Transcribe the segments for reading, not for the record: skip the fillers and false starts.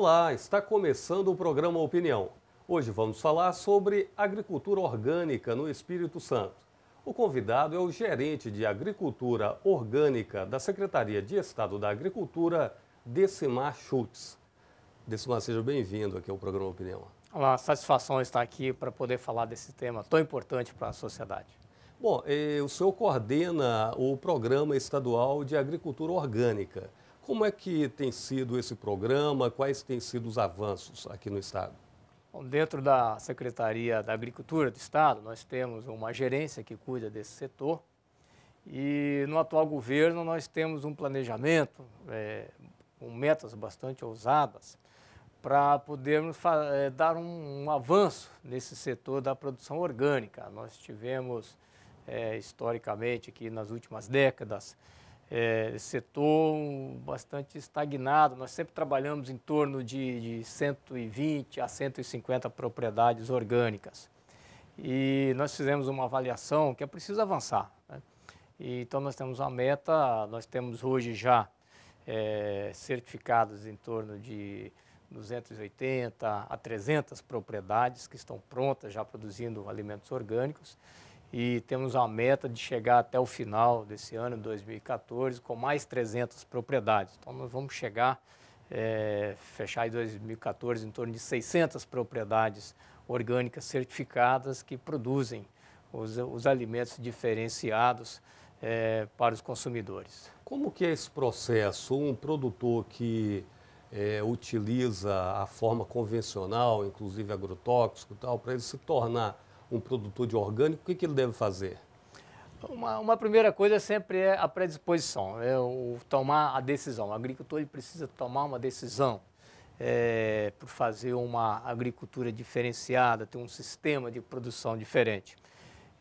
Olá, está começando o programa Opinião. Hoje vamos falar sobre agricultura orgânica no Espírito Santo. O convidado é o gerente de agricultura orgânica da Secretaria de Estado da Agricultura, Decimar Schultz. Decimar, seja bem-vindo aqui ao programa Opinião. Uma satisfação estar aqui para poder falar desse tema tão importante para a sociedade. Bom, o senhor coordena o Programa Estadual de Agricultura Orgânica. Como é que tem sido esse programa? Quais têm sido os avanços aqui no Estado? Bom, dentro da Secretaria da Agricultura do Estado, nós temos uma gerência que cuida desse setor e no atual governo nós temos um planejamento com metas bastante ousadas para podermos dar um avanço nesse setor da produção orgânica. Nós tivemos, historicamente, aqui nas últimas décadas, setor bastante estagnado. Nós sempre trabalhamos em torno de 120 a 150 propriedades orgânicas. E nós fizemos uma avaliação que é preciso avançar, né? Então nós temos uma meta, nós temos hoje já certificados em torno de 280 a 300 propriedades que estão prontas, já produzindo alimentos orgânicos. E temos a meta de chegar até o final desse ano, 2014, com mais 300 propriedades. Então nós vamos chegar, fechar em 2014 em torno de 600 propriedades orgânicas certificadas que produzem os alimentos diferenciados para os consumidores. Como que é esse processo? Um produtor que utiliza a forma convencional, inclusive agrotóxico e tal, para ele se tornar um produtor de orgânico, o que ele deve fazer? Uma primeira coisa sempre é a predisposição, o tomar a decisão. O agricultor ele precisa tomar uma decisão por fazer uma agricultura diferenciada, ter um sistema de produção diferente.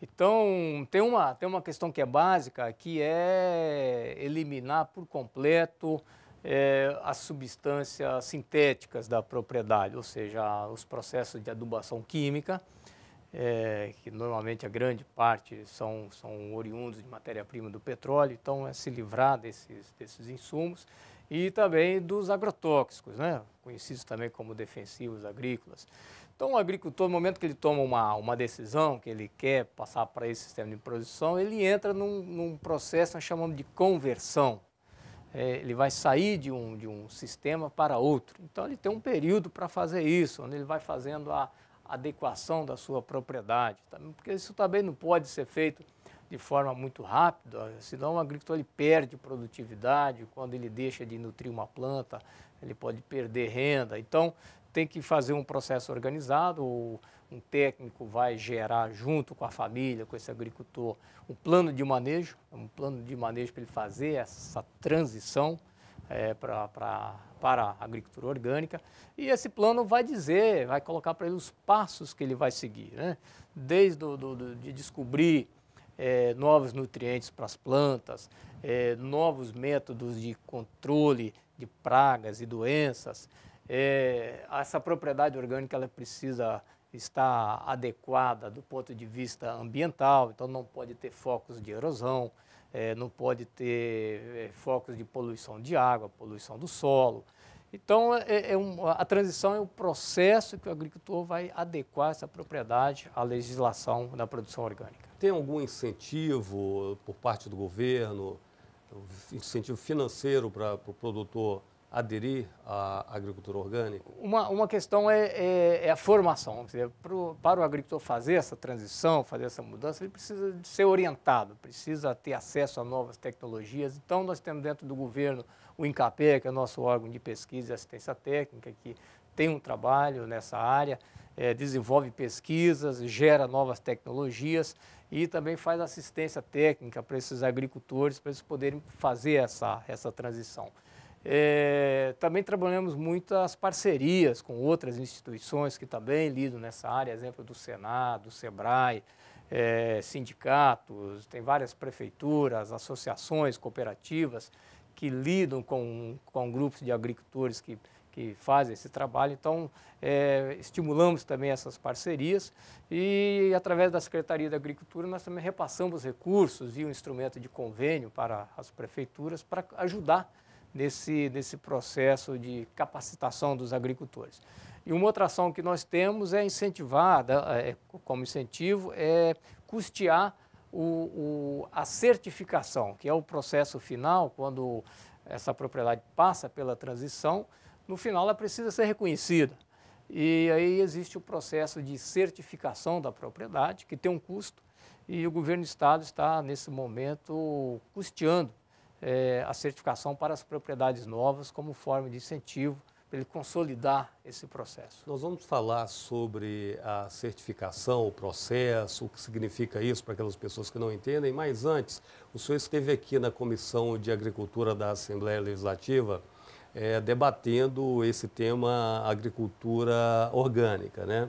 Então, tem uma questão que é básica, que é eliminar por completo as substâncias sintéticas da propriedade, ou seja, os processos de adubação química, que normalmente a grande parte são oriundos de matéria-prima do petróleo, então é se livrar desses insumos e também dos agrotóxicos, né? Conhecidos também como defensivos agrícolas. Então o agricultor, no momento que ele toma uma decisão, que ele quer passar para esse sistema de produção, ele entra num processo que nós chamamos de conversão. Ele vai sair de um sistema para outro. Então ele tem um período para fazer isso, onde ele vai fazendo a adequação da sua propriedade, porque isso também não pode ser feito de forma muito rápida, senão o agricultor ele perde produtividade, quando ele deixa de nutrir uma planta, ele pode perder renda. Então tem que fazer um processo organizado, um técnico vai gerar junto com a família, com esse agricultor, um plano de manejo para ele fazer essa transição para a agricultura orgânica, e esse plano vai colocar para ele os passos que ele vai seguir, né? Desde de descobrir novos nutrientes para as plantas, novos métodos de controle de pragas e doenças. Essa propriedade orgânica ela precisa estar adequada do ponto de vista ambiental, então não pode ter focos de erosão, não pode ter focos de poluição de água, poluição do solo. Então, a transição é o processo que o agricultor vai adequar essa propriedade à legislação da produção orgânica. Tem algum incentivo por parte do governo, incentivo financeiro para o produtor aderir à agricultura orgânica? Uma questão é a formação. Quer dizer, para o agricultor fazer essa transição, fazer essa mudança, ele precisa de ser orientado, precisa ter acesso a novas tecnologias. Então, nós temos dentro do governo o INCAPE, que é o nosso órgão de pesquisa e assistência técnica, que tem um trabalho nessa área, desenvolve pesquisas, gera novas tecnologias e também faz assistência técnica para esses agricultores, para eles poderem fazer essa transição. Também trabalhamos muitas parcerias com outras instituições que também lidam nessa área, exemplo do Senado, do Sebrae, sindicatos, tem várias prefeituras, associações, cooperativas que lidam com grupos de agricultores que fazem esse trabalho. Então, estimulamos também essas parcerias e, através da Secretaria da Agricultura, nós também repassamos recursos via um instrumento de convênio para as prefeituras para ajudar nesse processo de capacitação dos agricultores. E uma outra ação que nós temos é incentivar, como incentivo, é custear a certificação, que é o processo final, quando essa propriedade passa pela transição, no final ela precisa ser reconhecida. E aí existe o processo de certificação da propriedade, que tem um custo, e o governo do estado está, nesse momento, custeando a certificação para as propriedades novas como forma de incentivo para ele consolidar esse processo. Nós vamos falar sobre a certificação, o processo, o que significa isso para aquelas pessoas que não entendem, mas antes, o senhor esteve aqui na Comissão de Agricultura da Assembleia Legislativa debatendo esse tema agricultura orgânica, né?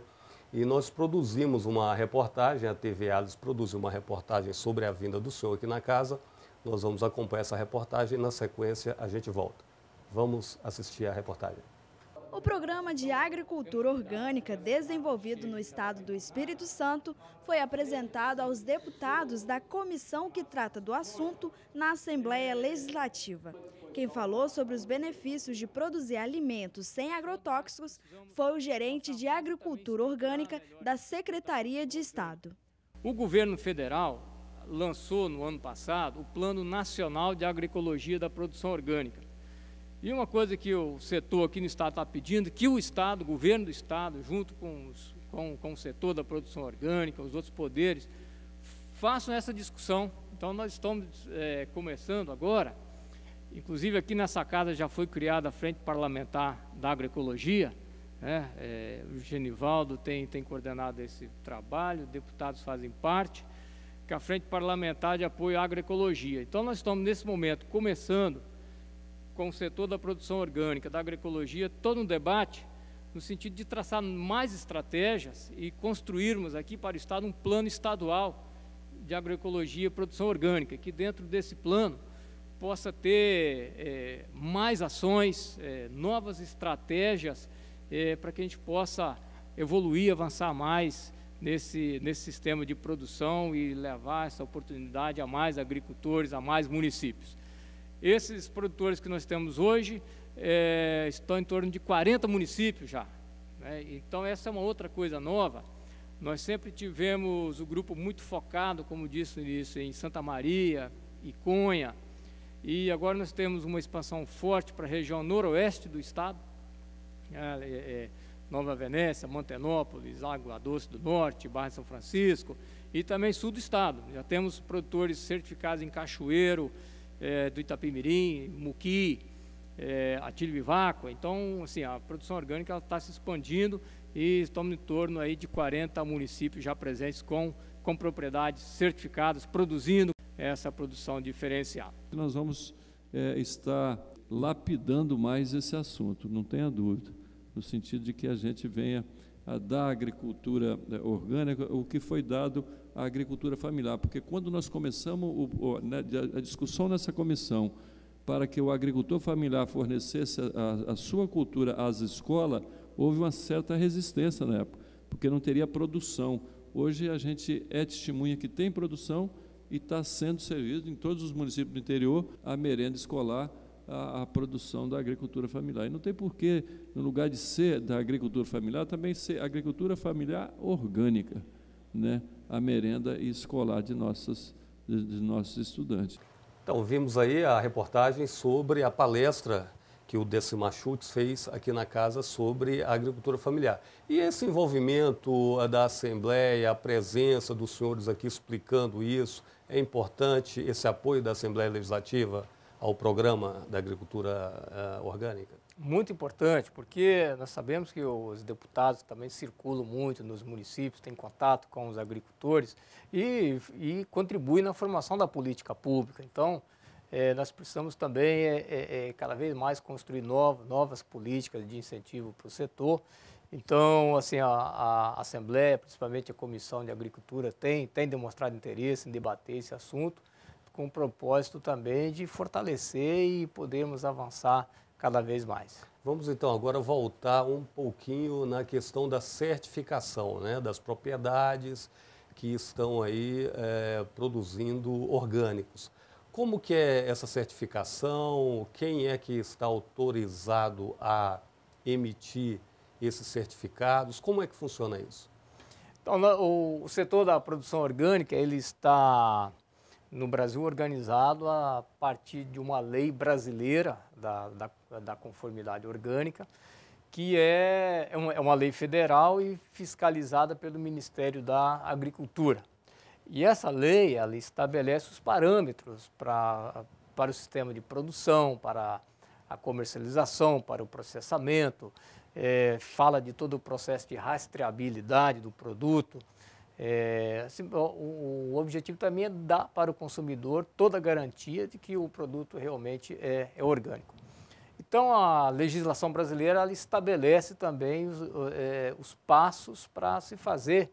E nós produzimos uma reportagem, a TV Alice produziu uma reportagem sobre a vinda do senhor aqui na casa. Nós vamos acompanhar essa reportagem e, na sequência, a gente volta. Vamos assistir a reportagem. O programa de agricultura orgânica desenvolvido no estado do Espírito Santo foi apresentado aos deputados da comissão que trata do assunto na Assembleia Legislativa. Quem falou sobre os benefícios de produzir alimentos sem agrotóxicos foi o gerente de agricultura orgânica da Secretaria de Estado. O governo federal lançou no ano passado o Plano Nacional de Agroecologia da Produção Orgânica. E uma coisa que o setor aqui no estado está pedindo, que o estado, o governo do estado, junto com o setor da produção orgânica, os outros poderes, façam essa discussão. Então nós estamos começando agora, inclusive aqui nessa casa já foi criada a Frente Parlamentar da Agroecologia, o Genivaldo tem coordenado esse trabalho, deputados fazem parte, que é a Frente Parlamentar de Apoio à Agroecologia. Então nós estamos nesse momento começando com o setor da produção orgânica, da agroecologia, todo um debate no sentido de traçar mais estratégias e construirmos aqui para o Estado um plano estadual de agroecologia e produção orgânica, que dentro desse plano possa ter mais ações, novas estratégias, para que a gente possa evoluir, avançar mais nesse sistema de produção e levar essa oportunidade a mais agricultores, a mais municípios. Esses produtores que nós temos hoje estão em torno de 40 municípios já, né? Então essa é uma outra coisa nova. Nós sempre tivemos o grupo muito focado, como disse no início, em Santa Maria, Iconha, e agora nós temos uma expansão forte para a região noroeste do estado, Nova Venécia, Mantenópolis, Água Doce do Norte, Barra de São Francisco, e também sul do estado. Já temos produtores certificados em Cachoeiro, do Itapemirim, Muqui, Atílio Viváqua. Então, assim, a produção orgânica está se expandindo e estamos em torno aí de 40 municípios já presentes com propriedades certificadas, produzindo essa produção diferenciada. Nós vamos estar lapidando mais esse assunto, não tenha dúvida, no sentido de que a gente venha a dar à agricultura orgânica o que foi dado à agricultura familiar, porque quando nós começamos a discussão nessa comissão para que o agricultor familiar fornecesse a sua cultura às escolas, houve uma certa resistência na época, porque não teria produção. Hoje a gente testemunha que tem produção e está sendo servido em todos os municípios do interior a merenda escolar, a produção da agricultura familiar. E não tem porquê, no lugar de ser da agricultura familiar, também ser agricultura familiar orgânica, né? A merenda escolar de nossos estudantes. Então, vimos aí a reportagem sobre a palestra que o Decimar Schultz fez aqui na casa sobre a agricultura familiar. E esse envolvimento da Assembleia, a presença dos senhores aqui explicando isso, é importante esse apoio da Assembleia Legislativa ao programa da agricultura orgânica? Muito importante, porque nós sabemos que os deputados também circulam muito nos municípios, têm contato com os agricultores e contribuem na formação da política pública. Então, nós precisamos também cada vez mais construir novas políticas de incentivo para o setor. Então, assim, a Assembleia, principalmente a Comissão de Agricultura, tem demonstrado interesse em debater esse assunto, com o propósito também de fortalecer e podermos avançar cada vez mais. Vamos então agora voltar um pouquinho na questão da certificação, né, das propriedades que estão aí produzindo orgânicos. Como que é essa certificação? Quem é que está autorizado a emitir esses certificados? Como é que funciona isso? Então, o setor da produção orgânica, ele está no Brasil organizado a partir de uma lei brasileira da conformidade orgânica, que é uma lei federal e fiscalizada pelo Ministério da Agricultura. E essa lei, ela estabelece os parâmetros para o sistema de produção, para a comercialização, para o processamento, fala de todo o processo de rastreabilidade do produto. Assim, o objetivo também é dar para o consumidor toda a garantia de que o produto realmente é orgânico. Então, a legislação brasileira ela estabelece também os passos para se fazer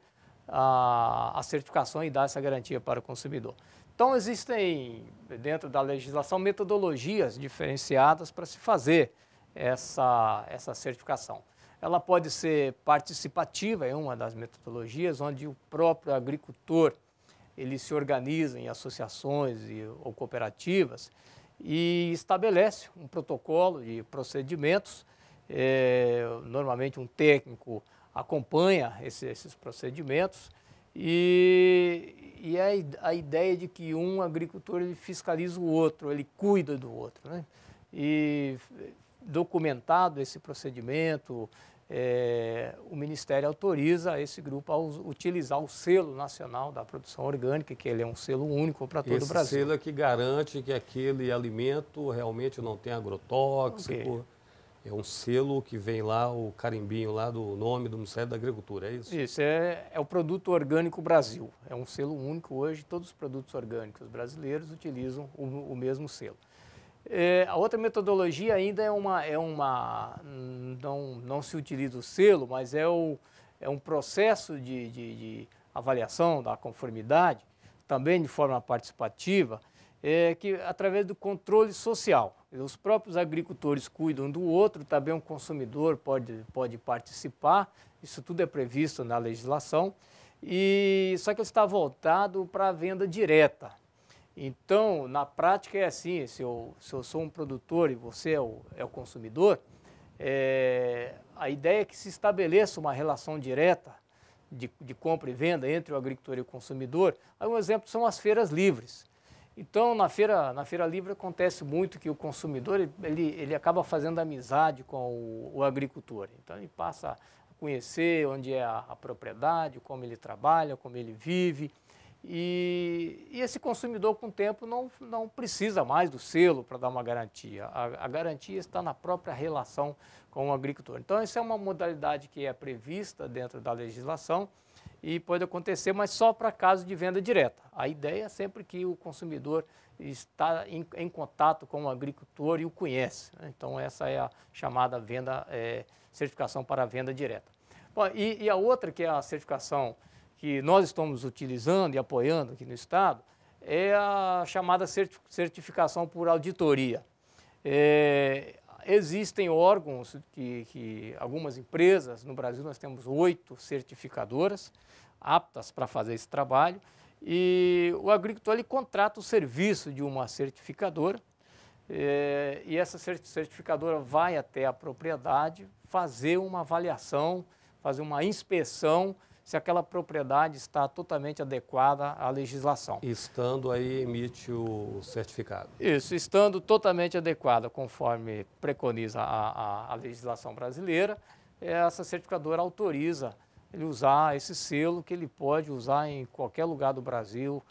a certificação e dar essa garantia para o consumidor. Então, existem, dentro da legislação, metodologias diferenciadas para se fazer essa certificação. Ela pode ser participativa, é uma das metodologias, onde o próprio agricultor ele se organiza em associações ou cooperativas e estabelece um protocolo de procedimentos. Normalmente um técnico acompanha esses procedimentos e a ideia de que um agricultor ele fiscaliza o outro, ele cuida do outro, né? E documentado esse procedimento, o Ministério autoriza esse grupo a utilizar o selo nacional da produção orgânica, que ele é um selo único para todo o Brasil. Esse selo é que garante que aquele alimento realmente não tem agrotóxico. Okay. É um selo que vem lá, o carimbinho lá do nome do Ministério da Agricultura, é isso? Isso, é o Produto Orgânico Brasil. É um selo único hoje, todos os produtos orgânicos brasileiros utilizam o mesmo selo. A outra metodologia ainda não se utiliza o selo, mas é um processo de avaliação da conformidade, também de forma participativa, que através do controle social. Os próprios agricultores cuidam do outro, também um consumidor pode participar, isso tudo é previsto na legislação, só que ele está voltado para a venda direta. Então, na prática é assim, se eu sou um produtor e você é o consumidor, a ideia é que se estabeleça uma relação direta de compra e venda entre o agricultor e o consumidor. Aí um exemplo são as feiras livres. Então, na feira livre acontece muito que o consumidor ele acaba fazendo amizade com o agricultor. Então, ele passa a conhecer onde é a propriedade, como ele trabalha, como ele vive. E esse consumidor, com o tempo, não precisa mais do selo para dar uma garantia. A garantia está na própria relação com o agricultor. Então, essa é uma modalidade que é prevista dentro da legislação e pode acontecer, mas só para caso de venda direta. A ideia é sempre que o consumidor está em contato com o agricultor e o conhece, né? Então, essa é a chamada certificação para a venda direta. Bom, e a outra, que é a certificação que nós estamos utilizando e apoiando aqui no Estado, é a chamada certificação por auditoria. Existem órgãos algumas empresas, no Brasil nós temos 8 certificadoras aptas para fazer esse trabalho, e o agricultor ele contrata o serviço de uma certificadora, e essa certificadora vai até a propriedade fazer uma avaliação, fazer uma inspeção, se aquela propriedade está totalmente adequada à legislação. Estando aí, emite o certificado. Isso, estando totalmente adequada, conforme preconiza a legislação brasileira, essa certificadora autoriza ele usar esse selo que ele pode usar em qualquer lugar do Brasil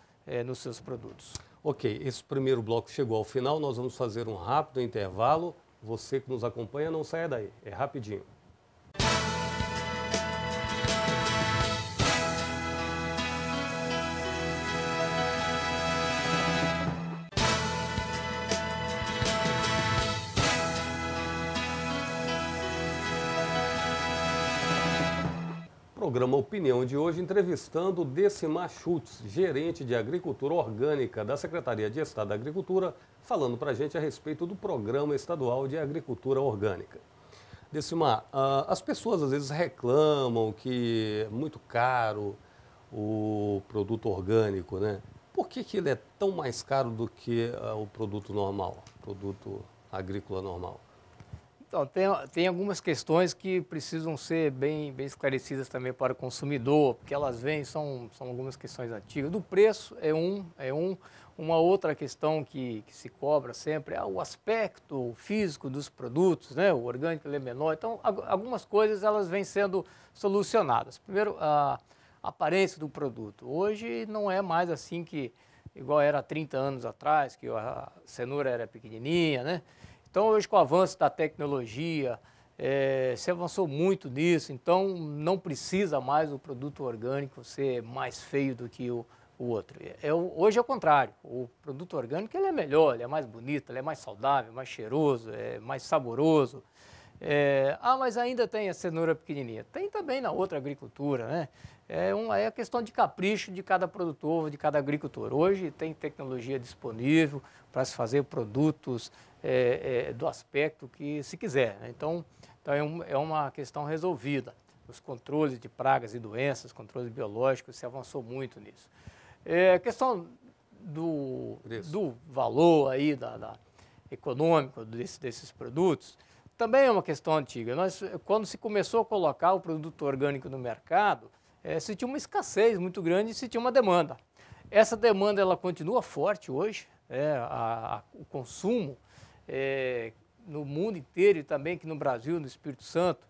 nos seus produtos. Ok, esse primeiro bloco chegou ao final, nós vamos fazer um rápido intervalo. Você que nos acompanha, não saia daí, é rapidinho. Programa Opinião de hoje, entrevistando Decimar Schultz, gerente de Agricultura Orgânica da Secretaria de Estado da Agricultura, falando para a gente a respeito do Programa Estadual de Agricultura Orgânica. Decimar, as pessoas às vezes reclamam que é muito caro o produto orgânico, né? Por que ele é tão mais caro do que o produto normal, produto agrícola normal? Então, tem algumas questões que precisam ser bem esclarecidas também para o consumidor, porque elas são algumas questões antigas. Do preço uma outra questão que se cobra sempre é o aspecto físico dos produtos, né? O orgânico ele é menor. Então, algumas coisas elas vêm sendo solucionadas. Primeiro, a aparência do produto. Hoje não é mais assim igual era há 30 anos atrás, que a cenoura era pequenininha, né? Então, hoje, com o avanço da tecnologia, se avançou muito nisso, então não precisa mais o produto orgânico ser mais feio do que o outro. Hoje é o contrário, o produto orgânico ele é melhor, ele é mais bonito, ele é mais saudável, mais cheiroso, é mais saboroso. Mas ainda tem a cenoura pequenininha. Tem também na outra agricultura, né? É a questão de capricho de cada produtor, de cada agricultor. Hoje tem tecnologia disponível para se fazer produtos do aspecto que se quiser, né? Então é uma questão resolvida. Os controles de pragas e doenças, controles biológicos, se avançou muito nisso. A questão do valor aí econômico desses produtos também é uma questão antiga. Quando se começou a colocar o produto orgânico no mercado, se tinha uma escassez muito grande e se tinha uma demanda. Essa demanda ela continua forte hoje, o consumo no mundo inteiro e também aqui no Brasil, no Espírito Santo,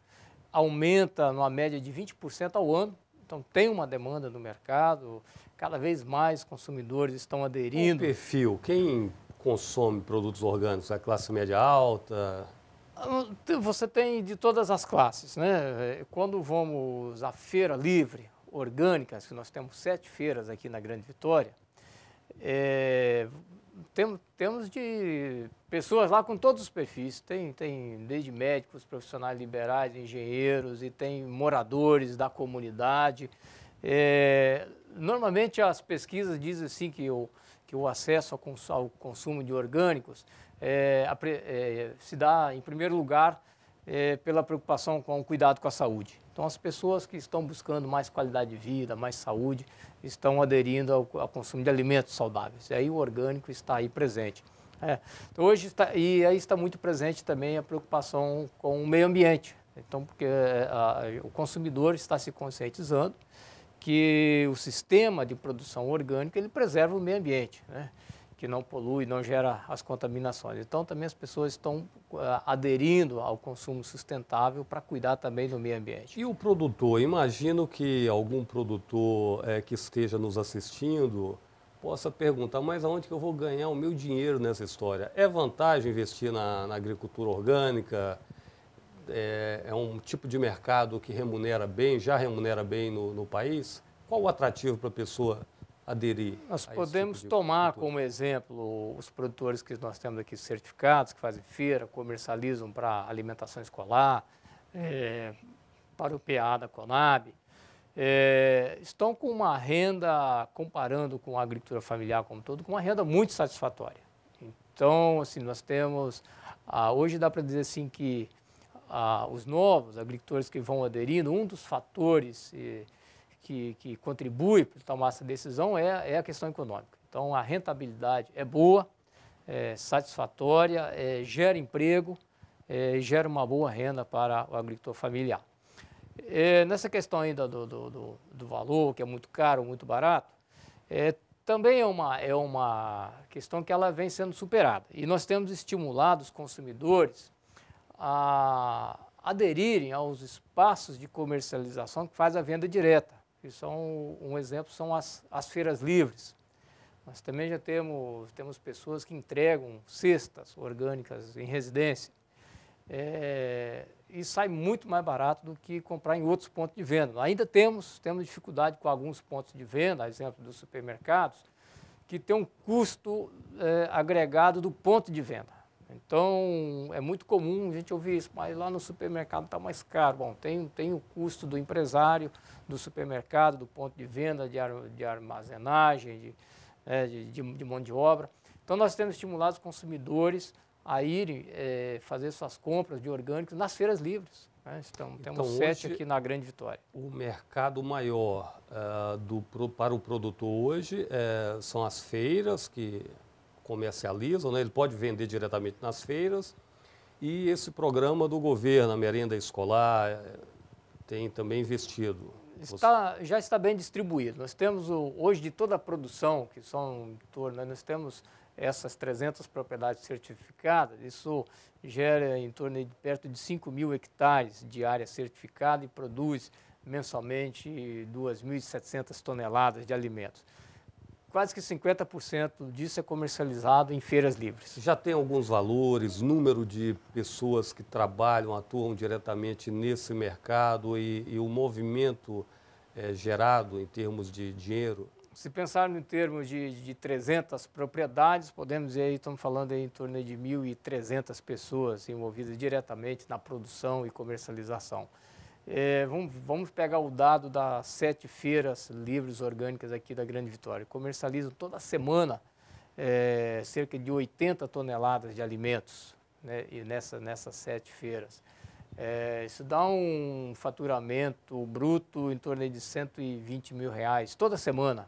aumenta numa média de 20% ao ano. Então tem uma demanda no mercado, cada vez mais consumidores estão aderindo. O perfil, quem consome produtos orgânicos? A classe média alta? Você tem de todas as classes, né? Quando vamos à feira livre, orgânicas, que nós temos 7 feiras aqui na Grande Vitória, temos de pessoas lá com todos os perfis, tem desde médicos, profissionais liberais, engenheiros e tem moradores da comunidade. Normalmente as pesquisas dizem assim que o acesso ao consumo de orgânicos se dá, em primeiro lugar, pela preocupação com o cuidado com a saúde. Então, as pessoas que estão buscando mais qualidade de vida, mais saúde, estão aderindo ao consumo de alimentos saudáveis. E aí o orgânico está aí presente. Então, hoje aí está muito presente também a preocupação com o meio ambiente. Então, porque o consumidor está se conscientizando que o sistema de produção orgânica ele preserva o meio ambiente, né? Que não polui, não gera as contaminações. Então, também as pessoas estão aderindo ao consumo sustentável para cuidar também do meio ambiente. E o produtor? Imagino que algum produtor que esteja nos assistindo possa perguntar, mas aonde que eu vou ganhar o meu dinheiro nessa história? É vantagem investir na agricultura orgânica? É um tipo de mercado que remunera bem, já remunera bem no país? Qual o atrativo para a pessoa aderir? Nós podemos tomar como exemplo os produtores que nós temos aqui certificados, que fazem feira, comercializam para alimentação escolar, para o PA da Conab, estão com uma renda, comparando com a agricultura familiar como um todo, com uma renda muito satisfatória. Então, assim, nós temos, hoje dá para dizer assim que os novos agricultores que vão aderindo, um dos fatores que contribui para tomar essa decisão é a questão econômica. Então, a rentabilidade é boa, é satisfatória, gera emprego, gera uma boa renda para o agricultor familiar. Nessa questão ainda do valor, que é muito caro, muito barato, também é uma questão que ela vem sendo superada. E nós temos estimulado os consumidores a aderirem aos espaços de comercialização que faz a venda direta. Que um exemplo são as feiras livres. Nós também já temos pessoas que entregam cestas orgânicas em residência. E sai muito mais barato do que comprar em outros pontos de venda. Ainda temos dificuldade com alguns pontos de venda, a exemplo dos supermercados, que tem um custo agregado do ponto de venda. Então, é muito comum a gente ouvir isso, mas lá no supermercado está mais caro. Bom, tem o custo do empresário, do supermercado, do ponto de venda, de armazenagem, de mão de obra. Então, nós temos estimulado os consumidores a irem fazer suas compras de orgânicos nas feiras livres. Né? Temos Então, 7 hoje, aqui na Grande Vitória. o mercado maior para o produtor hoje são as feiras que comercializam, né? Ele pode vender diretamente nas feiras, e esse programa do governo, a merenda escolar, tem também investido. Já está bem distribuído. Nós temos hoje de toda a produção, que são em torno, nós temos essas 300 propriedades certificadas, isso gera em torno de perto de 5.000 hectares de área certificada e produz mensalmente 2.700 toneladas de alimentos. Quase que 50% disso é comercializado em feiras livres. Já tem alguns valores, número de pessoas que trabalham, atuam diretamente nesse mercado e o movimento gerado em termos de dinheiro? Se pensarmos em termos de 300 propriedades, podemos dizer, estamos falando aí em torno de 1.300 pessoas envolvidas diretamente na produção e comercialização. Vamos pegar o dado das 7 feiras livres orgânicas aqui da Grande Vitória. Comercializam toda semana cerca de 80 toneladas de alimentos, né, e nessas 7 feiras. Isso dá um faturamento bruto em torno de R$120 mil toda semana,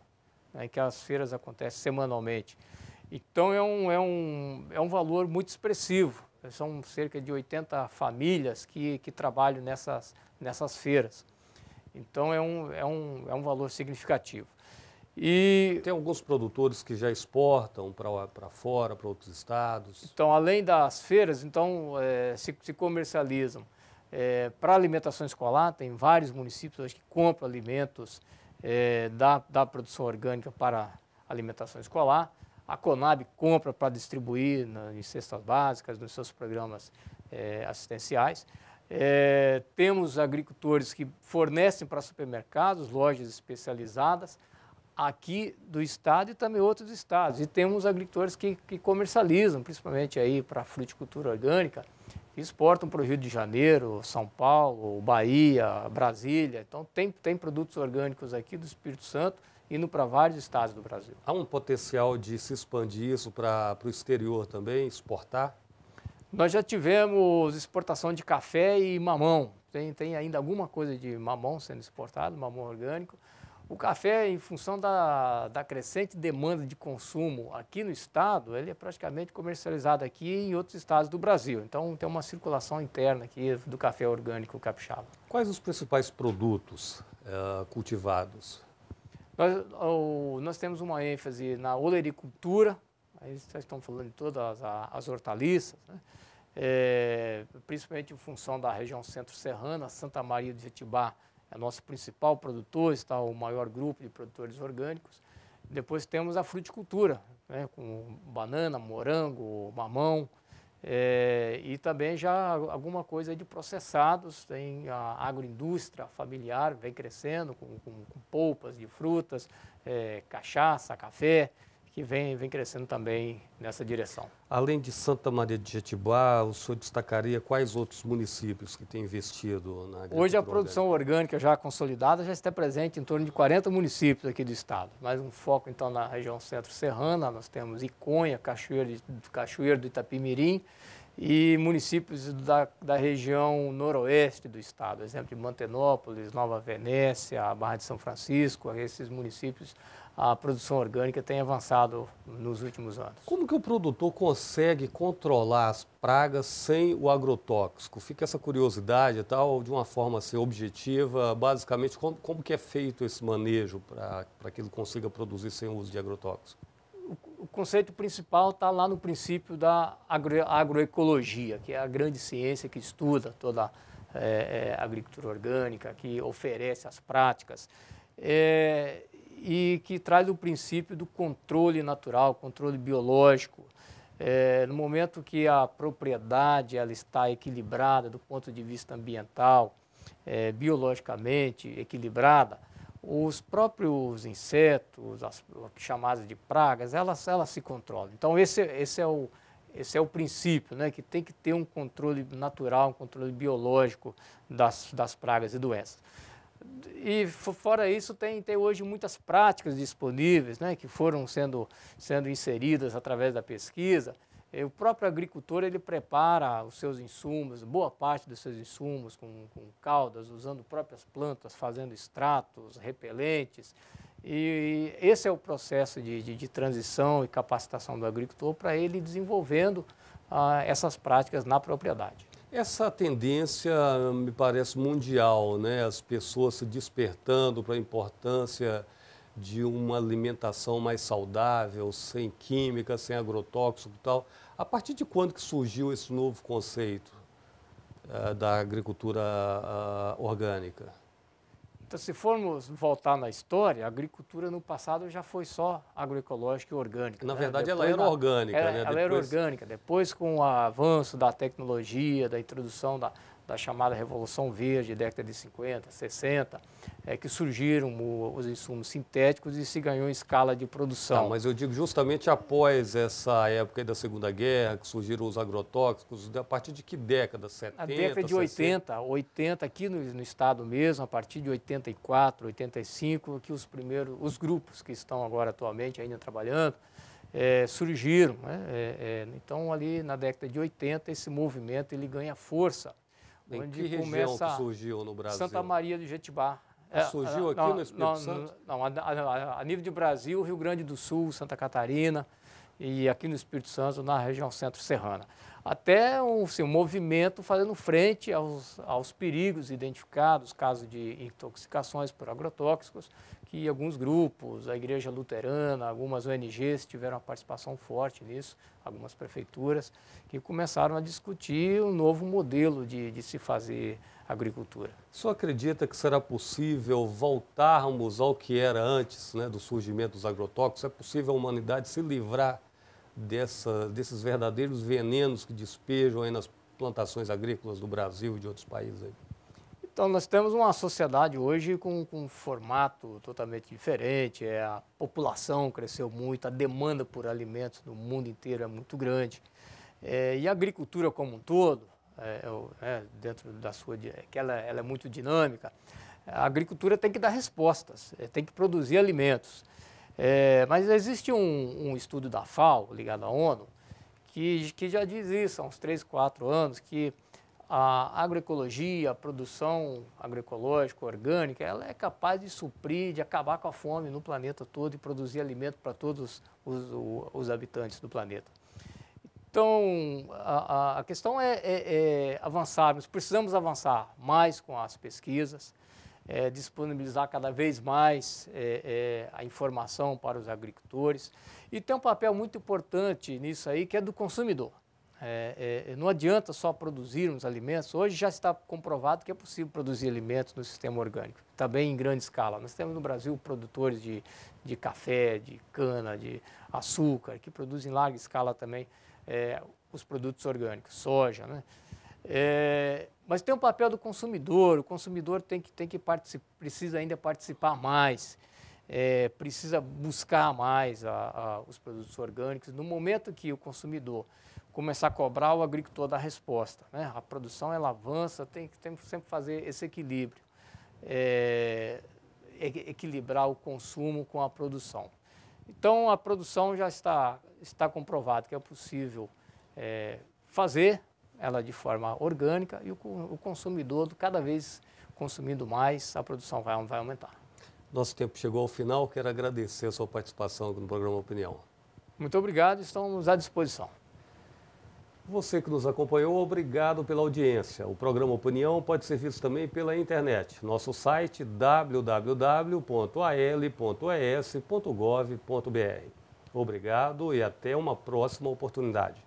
né, que as feiras acontecem semanalmente. Então é um valor muito expressivo. São cerca de 80 famílias que trabalham nessas feiras. Então é um valor significativo. E tem alguns produtores que já exportam para fora, para outros estados? Então, além das feiras, se comercializam para alimentação escolar. Tem vários municípios hoje que compram alimentos da produção orgânica para alimentação escolar. A Conab compra para distribuir em cestas básicas, nos seus programas assistenciais. Temos agricultores que fornecem para supermercados, lojas especializadas aqui do estado e também outros estados. E temos agricultores que comercializam, principalmente aí para a fruticultura orgânica, que exportam para o Rio de Janeiro, São Paulo, Bahia, Brasília. Então tem produtos orgânicos aqui do Espírito Santo indo para vários estados do Brasil. Há um potencial de se expandir isso para o exterior também, exportar? Nós já tivemos exportação de café e mamão. Tem ainda alguma coisa de mamão sendo exportado, mamão orgânico. O café, em função da crescente demanda de consumo aqui no estado, ele é praticamente comercializado aqui e em outros estados do Brasil. Então tem uma circulação interna aqui do café orgânico capixaba. Quais os principais produtos cultivados? Nós temos uma ênfase na olericultura, aí vocês estão falando de todas as hortaliças, né? Principalmente em função da região centro-serrana. Santa Maria de Jetibá é nosso principal produtor, está o maior grupo de produtores orgânicos. Depois temos a fruticultura, né, com banana, morango, mamão, e também já alguma coisa de processados. Tem a agroindústria familiar, vem crescendo com polpas de frutas, cachaça, café, que vem crescendo também nessa direção. Além de Santa Maria de Jetibá, o senhor destacaria quais outros municípios que têm investido na agricultura? Hoje a produção orgânica já consolidada já está presente em torno de 40 municípios aqui do estado. Mais um foco então na região centro-serrana. Nós temos Iconha, Cachoeiro do Itapimirim e municípios da região noroeste do estado. Exemplo de Mantenópolis, Nova Venécia, Barra de São Francisco. Esses municípios, a produção orgânica tem avançado nos últimos anos. Como que o produtor consegue controlar as pragas sem o agrotóxico? Fica essa curiosidade e tal, de uma forma assim, objetiva, basicamente, como que é feito esse manejo para que ele consiga produzir sem o uso de agrotóxico? O conceito principal está lá no princípio da agroecologia, que é a grande ciência que estuda toda a agricultura orgânica, que oferece as práticas. E que traz o princípio do controle natural, controle biológico. No momento que a propriedade ela está equilibrada do ponto de vista ambiental, biologicamente equilibrada, os próprios insetos, as chamadas de pragas, elas se controlam. Então esse é o princípio, né, que tem que ter um controle natural, um controle biológico das pragas e doenças. E fora isso, tem hoje muitas práticas disponíveis, né, que foram sendo inseridas através da pesquisa, O próprio agricultor, ele prepara os seus insumos, boa parte dos seus insumos com caudas, usando próprias plantas, fazendo extratos, repelentes. E esse é o processo de transição e capacitação do agricultor para ele desenvolvendo essas práticas na propriedade. Essa tendência me parece mundial, né? As pessoas se despertando para a importância de uma alimentação mais saudável, sem química, sem agrotóxico e tal. A partir de quando que surgiu esse novo conceito da agricultura orgânica? Então, se formos voltar na história, a agricultura no passado já foi só agroecológica e orgânica. Na né? verdade, Depois, ela era orgânica, né? Ela era orgânica. Depois, com o avanço da tecnologia, da introdução da chamada Revolução Verde, década de 50, 60, que surgiram os insumos sintéticos e se ganhou em escala de produção. Tá, mas eu digo justamente após essa época aí da Segunda Guerra, que surgiram os agrotóxicos, a partir de que década? 70, a década de 80, aqui no estado mesmo, a partir de 84, 85, que os grupos que estão agora atualmente ainda trabalhando, surgiram. Né? Então, ali na década de 80, esse movimento ele ganha força. Em Onde que região que surgiu no Brasil? Santa Maria do Jetibá. Surgiu aqui no Espírito Santo? Não, a nível de Brasil, Rio Grande do Sul, Santa Catarina e aqui no Espírito Santo, na região centro-serrana. Até um movimento fazendo frente aos perigos identificados, casos de intoxicações por agrotóxicos, que alguns grupos, a Igreja Luterana, algumas ONGs tiveram uma participação forte nisso, algumas prefeituras, que começaram a discutir um novo modelo de se fazer agricultura. O senhor acredita que será possível voltarmos ao que era antes, né, do surgimento dos agrotóxicos? É possível a humanidade se livrar desses verdadeiros venenos que despejam aí nas plantações agrícolas do Brasil e de outros países aí? Então, nós temos uma sociedade hoje com um formato totalmente diferente, a população cresceu muito, a demanda por alimentos no mundo inteiro é muito grande. E a agricultura como um todo, dentro da sua, que ela é muito dinâmica, a agricultura tem que dar respostas, tem que produzir alimentos. Mas existe um estudo da FAO, ligado à ONU, que já diz isso há uns 3, 4 anos, que a agroecologia, a produção agroecológica, orgânica, ela é capaz de suprir, de acabar com a fome no planeta todo e produzir alimento para todos os habitantes do planeta. Então, a questão é avançarmos, precisamos avançar mais com as pesquisas, disponibilizar cada vez mais a informação para os agricultores e tem um papel muito importante nisso aí, que é do consumidor. Não adianta só produzirmos alimentos, hoje já está comprovado que é possível produzir alimentos no sistema orgânico, também em grande escala. Nós temos no Brasil produtores de café, de cana, de açúcar, que produzem em larga escala também os produtos orgânicos, soja, né? Mas tem um papel do consumidor, o consumidor precisa ainda participar mais, precisa buscar mais os produtos orgânicos. No momento que o consumidor começar a cobrar, o agricultor dá resposta, né? A produção ela avança, tem que sempre fazer esse equilíbrio, equilibrar o consumo com a produção. Então, a produção já está comprovado que é possível fazer ela de forma orgânica e o consumidor, cada vez consumindo mais, a produção vai aumentar. Nosso tempo chegou ao final, quero agradecer a sua participação no programa Opinião. Muito obrigado, estamos à disposição. Você que nos acompanhou, obrigado pela audiência. O programa Opinião pode ser visto também pela internet. Nosso site www.al.es.gov.br. Obrigado e até uma próxima oportunidade.